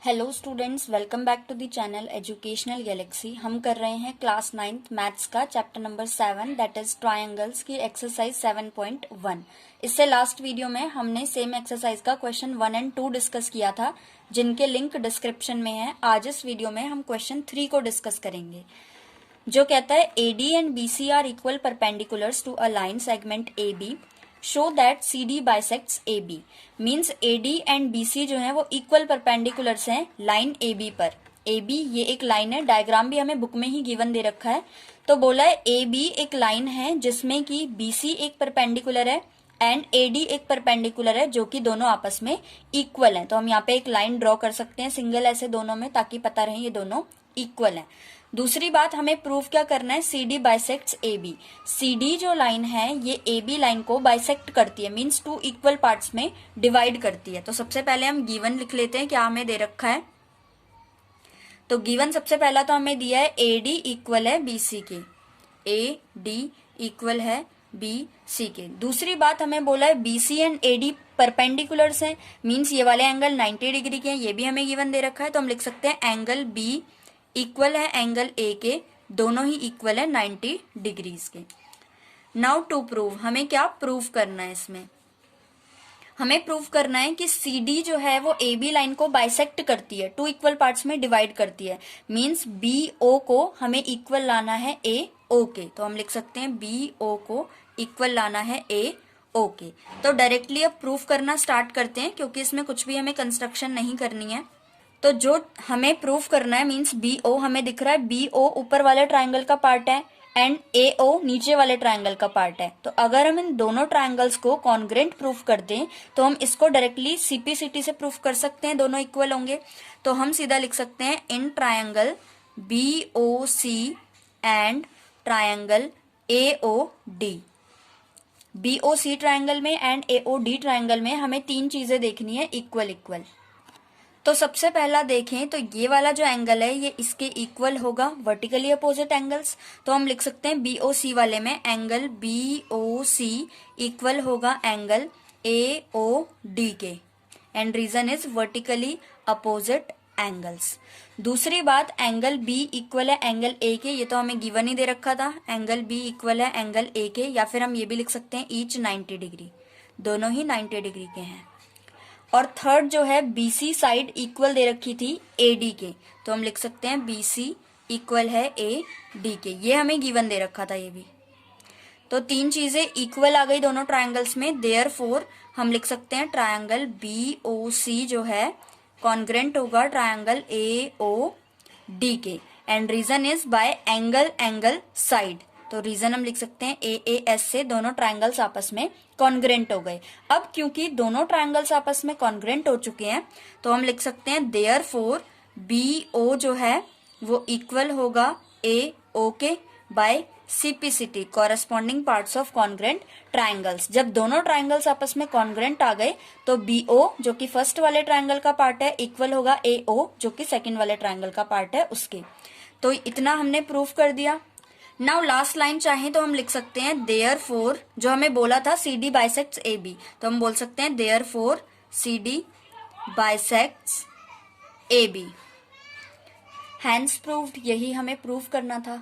Hello students, welcome back to the channel Educational Galaxy. हम कर रहे हैं क्लास 9th मैथ्स का chapter number 7 that is triangles की एक्सरसाइज 7.1। इससे लास्ट वीडियो में हमने सेम एक्सरसाइज का क्वेश्चन 1 और 2 डिस्कस किया था, जिनके लिंक डिस्क्रिप्शन में है। आज इस वीडियो में हम क्वेश्चन 3 को डिस्कस करेंगे, जो कहता है AD and BC are equal perpendiculars to a line segment AB, show that CD bisects AB। Means AD and BC जो है वो इक्वल परपेंडिकुलर्स हैं लाइन AB पर। AB ये एक लाइन है, डायग्राम भी हमें बुक में ही गिवन दे रखा है। तो बोला है AB एक लाइन है जिसमें कि BC एक परपेंडिकुलर है एंड AD एक परपेंडिकुलर है, जो कि दोनों आपस में इक्वल है। तो हम यहाँ पे एक लाइन ड्रॉ कर सकते हैं सिंगल ऐसे दोनों में, ताकि पता रहे ये दोनों इक्वल है। दूसरी बात, हमें प्रूफ क्या करना है, CD बाइसेक्ट्स AB। CD जो लाइन है ये AB लाइन को बाइसेक्ट करती है, मींस टू इक्वल पार्ट्स में डिवाइड करती है। तो सबसे पहले हम गिवन लिख लेते हैं, क्या हमें दे रखा है। तो गिवन सबसे पहला तो हमें दिया है AD इक्वल है BC के, AD इक्वल है BC के। दूसरी बात, हमें बोला है BC एंड AD परपेंडिकुलर्स हैं, मींस ये वाले एंगल 90 डिग्री के हैं, ये भी हमें गिवन दे रखा है। तो हम लिख सकते हैं एंगल B इक्वल है एंगल A के, दोनों ही इक्वल है 90 डिग्रीज के। नाउ टू प्रूव, हमें क्या प्रूव करना है इसमें, हमें प्रूव करना है कि CD जो है वो AB लाइन को बाइसेक्ट करती है, टू इक्वल पार्ट्स में डिवाइड करती है। मींस BO को हमें इक्वल लाना है AO के। तो हम लिख सकते हैं BO को इक्वल लाना है AO के। तो डायरेक्टली अब प्रूफ करना स्टार्ट करते हैं, क्योंकि इसमें कुछ भी हमें कंस्ट्रक्शन नहीं करनी है। तो जो हमें प्रूफ करना है, मींस BO हमें दिख रहा है, BO ऊपर वाले ट्रायंगल का पार्ट है एंड AO नीचे वाले ट्रायंगल का पार्ट है। तो अगर हम इन दोनों ट्रायंगल्स को कॉन्ग्रेंट प्रूफ कर दें तो हम इसको डायरेक्टली CPCT से प्रूफ कर सकते हैं, दोनों इक्वल होंगे। तो हम सीधा लिख सकते हैं in triangle BOC and triangle AOD। BOC triangle में एंड AOD ट्रायंगल में हमें तीन चीजें देखनी है, इक्वल इक्वल। तो सबसे पहला देखें तो ये वाला जो एंगल है ये इसके इक्वल होगा, वर्टिकली अपोजिट एंगल्स। तो हम लिख सकते हैं BOC वाले में एंगल BOC इक्वल होगा एंगल AOD के, and reason is vertically opposite angles. दूसरी बात, एंगल B इक्वल है एंगल A के, ये तो हमें गिवन ही दे रखा था, एंगल B इक्वल है एंगल A के, या फिर हम ये भी लिख सकते हैं ईच 90 डिग्री, दोनों ही 90 डिग्री के हैं। और थर्ड जो है BC साइड इक्वल दे रखी थी AD के, तो हम लिख सकते हैं BC इक्वल है AD के, ये हमें गिवन दे रखा था ये भी। तो तीन चीजें इक्वल आ गई दोनों ट्रायंगल्स में, देयरफॉर हम लिख सकते हैं ट्रायंगल BOC जो है कॉन्ग्रेंट होगा ट्रायंगल AOD के, and reason is by angle angle side. तो रीजन हम लिख सकते हैं AAS से दोनों ट्रायंगल्स आपस में कॉन्ग्रेंट हो गए। अब क्योंकि दोनों ट्रायंगल्स आपस में कॉन्ग्रेंट हो चुके हैं, तो हम लिख सकते हैं देयरफॉर BO जो है वो इक्वल होगा AO के by CPCT, corresponding parts of congruent triangles. जब दोनों ट्रायंगल्स आपस में कॉन्ग्रेंट आ गए तो BO जो कि फर्स्ट वाले ट्रायंगल का पार्ट है इक्वल होगा AO जो कि सेकंड वाले ट्रायंगल का पार्ट है उसके। तो इतना हमने प्रूफ कर दिया। नाउ लास्ट लाइन चाहे तो हम लिख सकते हैं देयरफॉर, जो हमें बोला था CD बाइसेक्ट्स AB, तो हम बोल सकते हैं therefore CD bisects AB। Hence proved, यही हमें प्रूफ करना था।